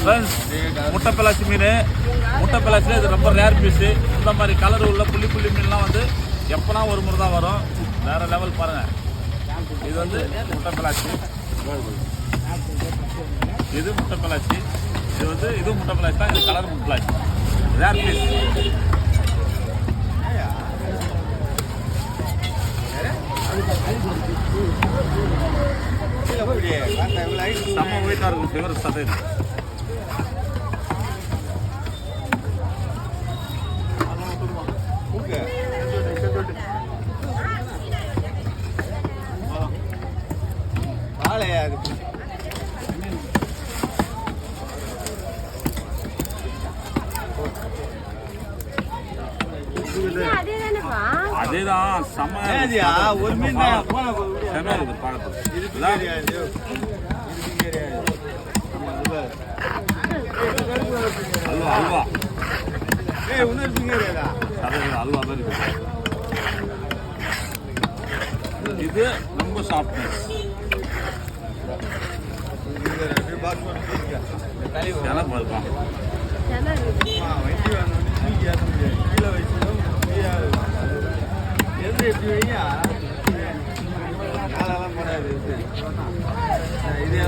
Friends முட்டை பலாச்சி மீன், முட்டை பலாச்சியில் இது ரொம்ப ரேர் பீஸு. இந்த மாதிரி கலர் உள்ள புள்ளி புள்ளி மீன்லாம் வந்து எப்போனா ஒரு முறை தான் வரும். வேறு லெவல் பாருங்கள். இது வந்து முட்டை பலாச்சி, இது முட்டை பலாச்சி, இது வந்து இது முட்டை பலாச்சி தான். இது கலர் முட்டை பலாச்சி, ரேர் பீஸ். செம்ம வெயிட்டாக இருக்கும், ஃபேவர் சதை. அதேதான் செம்மையா ஒரு மீன் செம்மையா இருக்குது பார்க்கறது. அல்வா அல்வா அல்வா தான் இருக்கு. இது ரொம்ப சாஃப்ட்னஸ். எனக்கு இருக்கும் எது எப்படி வைங்க காலெல்லாம் போடாது.